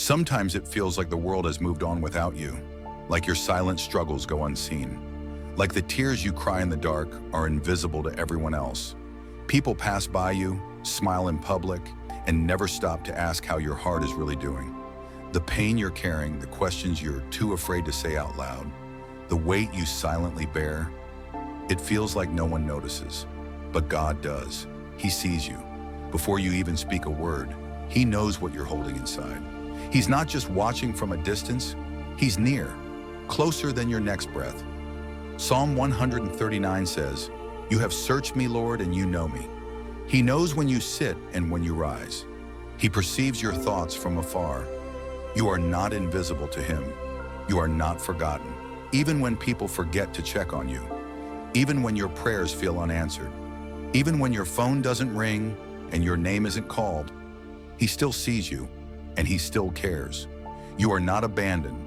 Sometimes it feels like the world has moved on without you, like your silent struggles go unseen, like the tears you cry in the dark are invisible to everyone else. People pass by you, smile in public, and never stop to ask how your heart is really doing. The pain you're carrying, the questions you're too afraid to say out loud, the weight you silently bear, it feels like no one notices. But God does. He sees you. Before you even speak a word, He knows what you're holding inside. He's not just watching from a distance, He's near, closer than your next breath. Psalm 139 says, "You have searched me, Lord, and you know me." He knows when you sit and when you rise. He perceives your thoughts from afar. You are not invisible to Him. You are not forgotten, even when people forget to check on you, even when your prayers feel unanswered, even when your phone doesn't ring and your name isn't called. He still sees you, and He still cares. You are not abandoned.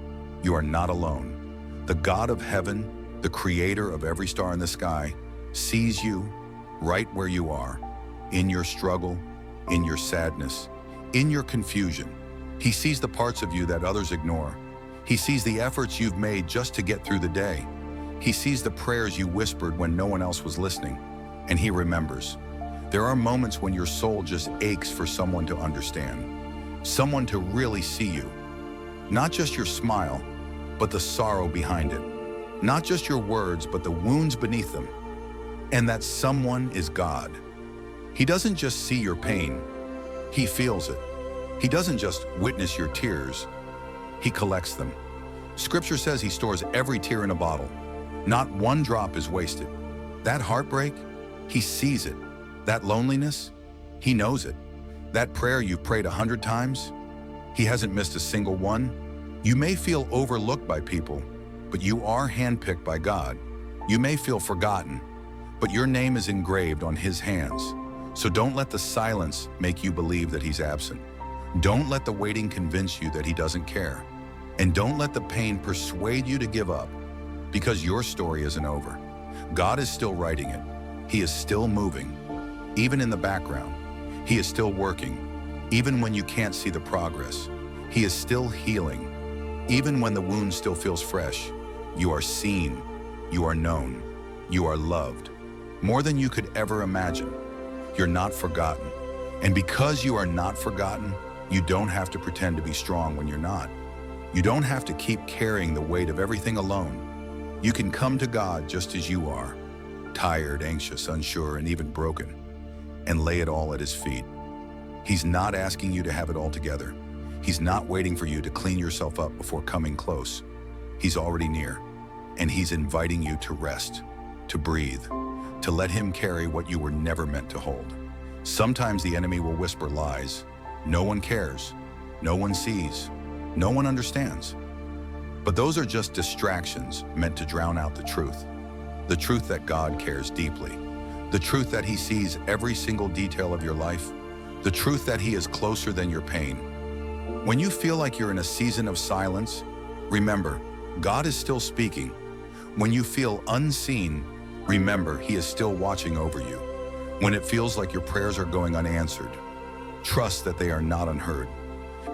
You are not alone. The God of heaven, the creator of every star in the sky, sees you right where you are, in your struggle, in your sadness, in your confusion. He sees the parts of you that others ignore. He sees the efforts you've made just to get through the day. He sees the prayers you whispered when no one else was listening, and He remembers. There are moments when your soul just aches for someone to understand, someone to really see you. Not just your smile, but the sorrow behind it. Not just your words, but the wounds beneath them. And that someone is God. He doesn't just see your pain, He feels it. He doesn't just witness your tears, He collects them. Scripture says He stores every tear in a bottle. Not one drop is wasted. That heartbreak, He sees it. That loneliness, He knows it. That prayer you've prayed 100 times, He hasn't missed a single one. You may feel overlooked by people, but you are handpicked by God. You may feel forgotten, but your name is engraved on His hands. So don't let the silence make you believe that He's absent. Don't let the waiting convince you that He doesn't care. And don't let the pain persuade you to give up, because your story isn't over. God is still writing it. He is still moving, even in the background. He is still working, even when you can't see the progress. He is still healing, even when the wound still feels fresh. You are seen, you are known, you are loved, more than you could ever imagine. You're not forgotten. And because you are not forgotten, you don't have to pretend to be strong when you're not. You don't have to keep carrying the weight of everything alone. You can come to God just as you are, tired, anxious, unsure, and even broken, and lay it all at His feet. He's not asking you to have it all together. He's not waiting for you to clean yourself up before coming close. He's already near, and He's inviting you to rest, to breathe, to let Him carry what you were never meant to hold. Sometimes the enemy will whisper lies. No one cares, no one sees, no one understands. But those are just distractions meant to drown out the truth that God cares deeply, the truth that He sees every single detail of your life, the truth that He is closer than your pain. When you feel like you're in a season of silence, remember, God is still speaking. When you feel unseen, remember, He is still watching over you. When it feels like your prayers are going unanswered, trust that they are not unheard,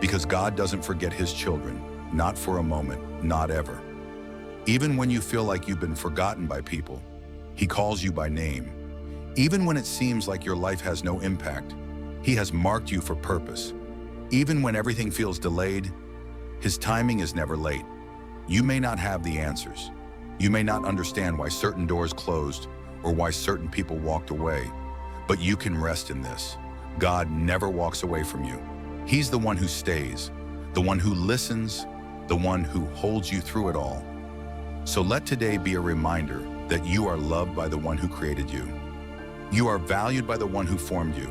because God doesn't forget His children, not for a moment, not ever. Even when you feel like you've been forgotten by people, He calls you by name. Even when it seems like your life has no impact, He has marked you for purpose. Even when everything feels delayed, His timing is never late. You may not have the answers. You may not understand why certain doors closed or why certain people walked away, but you can rest in this. God never walks away from you. He's the one who stays, the one who listens, the one who holds you through it all. So let today be a reminder that you are loved by the one who created you. You are valued by the one who formed you,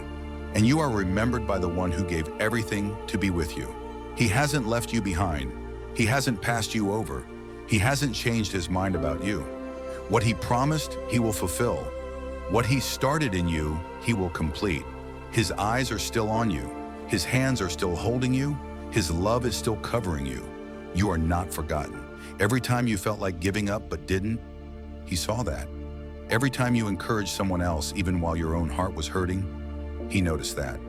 and you are remembered by the one who gave everything to be with you. He hasn't left you behind. He hasn't passed you over. He hasn't changed His mind about you. What He promised, He will fulfill. What He started in you, He will complete. His eyes are still on you. His hands are still holding you. His love is still covering you. You are not forgotten. Every time you felt like giving up but didn't, He saw that. Every time you encouraged someone else, even while your own heart was hurting, He noticed that.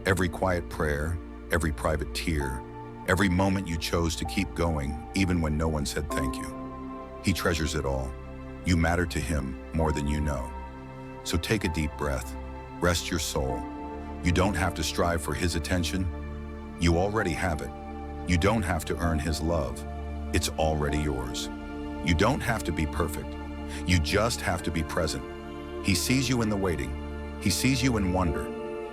Every quiet prayer, every private tear, every moment you chose to keep going, even when no one said thank you. He treasures it all. You matter to him more than you know. So take a deep breath. Rest your soul. You don't have to strive for his attention. You already have it. You don't have to earn his love. It's already yours. You don't have to be perfect. You just have to be present. He sees you in the waiting. He sees you in wonder.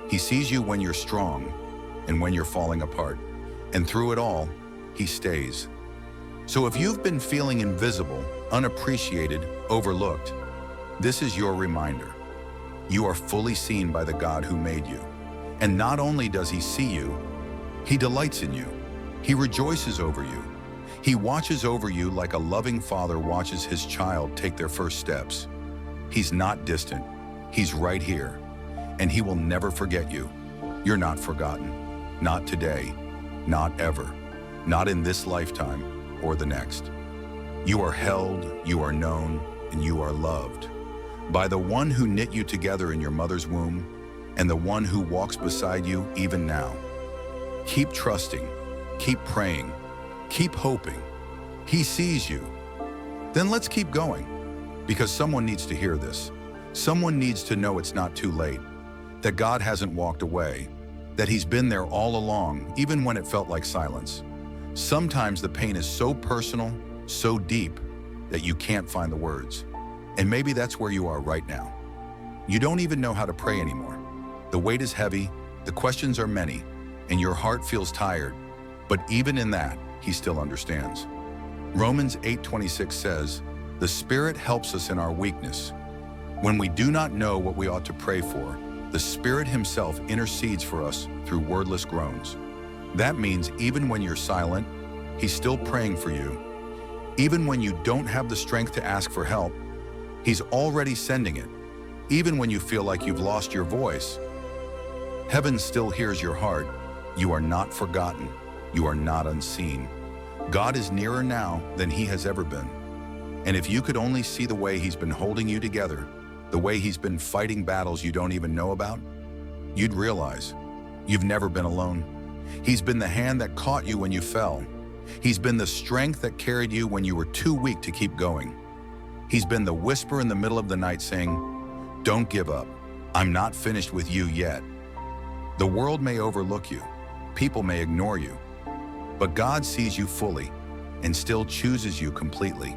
He sees you when you're strong and when you're falling apart. And through it all, he stays. So if you've been feeling invisible, unappreciated, overlooked, this is your reminder. You are fully seen by the God who made you. And not only does he see you, he delights in you. He rejoices over you. He watches over you like a loving father watches his child take their first steps. He's not distant. He's right here. And he will never forget you. You're not forgotten. Not today. Not ever. Not in this lifetime or the next. You are held, you are known, and you are loved by the one who knit you together in your mother's womb and the one who walks beside you even now. Keep trusting, keep praying, keep hoping. He sees you. Then let's keep going, because someone needs to hear this. Someone needs to know it's not too late, that God hasn't walked away, that he's been there all along, even when it felt like silence. Sometimes the pain is so personal, so deep, that you can't find the words. And maybe that's where you are right now. You don't even know how to pray anymore. The weight is heavy, the questions are many, and your heart feels tired. But even in that, he still understands. Romans 8:26 says, "The Spirit helps us in our weakness. When we do not know what we ought to pray for, the Spirit himself intercedes for us through wordless groans." That means even when you're silent, he's still praying for you. Even when you don't have the strength to ask for help, he's already sending it. Even when you feel like you've lost your voice, heaven still hears your heart. You are not forgotten. You are not unseen. God is nearer now than he has ever been. And if you could only see the way he's been holding you together, the way he's been fighting battles you don't even know about, you'd realize you've never been alone. He's been the hand that caught you when you fell. He's been the strength that carried you when you were too weak to keep going. He's been the whisper in the middle of the night saying, "Don't give up. I'm not finished with you yet." The world may overlook you. People may ignore you. But God sees you fully and still chooses you completely.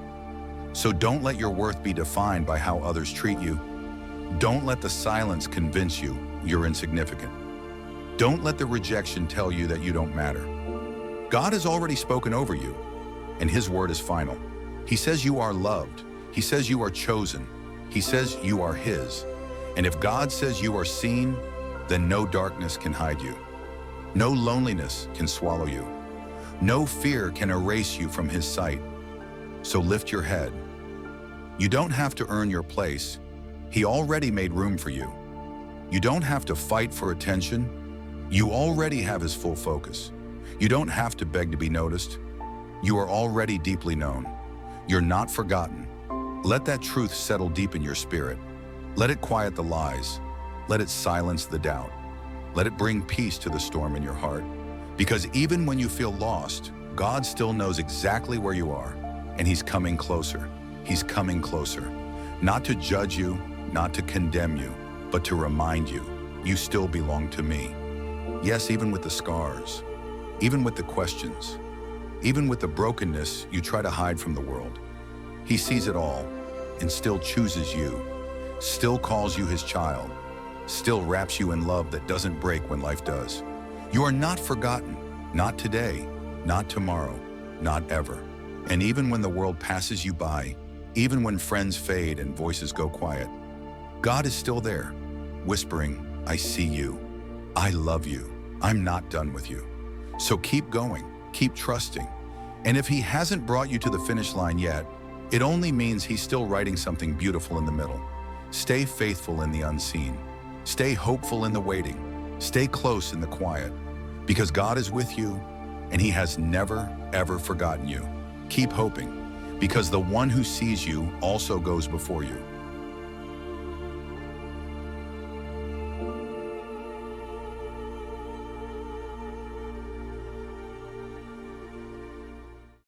So don't let your worth be defined by how others treat you. Don't let the silence convince you you're insignificant. Don't let the rejection tell you that you don't matter. God has already spoken over you, and his word is final. He says you are loved. He says you are chosen. He says you are his. And if God says you are seen, then no darkness can hide you. No loneliness can swallow you. No fear can erase you from his sight. So lift your head. You don't have to earn your place. He already made room for you. You don't have to fight for attention. You already have his full focus. You don't have to beg to be noticed. You are already deeply known. You're not forgotten. Let that truth settle deep in your spirit. Let it quiet the lies. Let it silence the doubt. Let it bring peace to the storm in your heart. Because even when you feel lost, God still knows exactly where you are, and he's coming closer. He's coming closer. Not to judge you, not to condemn you, but to remind you, you still belong to me. Yes, even with the scars, even with the questions, even with the brokenness you try to hide from the world. He sees it all and still chooses you, still calls you his child, still wraps you in love that doesn't break when life does. You are not forgotten, not today, not tomorrow, not ever. And even when the world passes you by, even when friends fade and voices go quiet, God is still there, whispering, "I see you. I love you. I'm not done with you." So keep going, keep trusting. And if he hasn't brought you to the finish line yet, it only means he's still writing something beautiful in the middle. Stay faithful in the unseen. Stay hopeful in the waiting. Stay close in the quiet. Because God is with you, and he has never, ever forgotten you. Keep hoping, because the one who sees you also goes before you.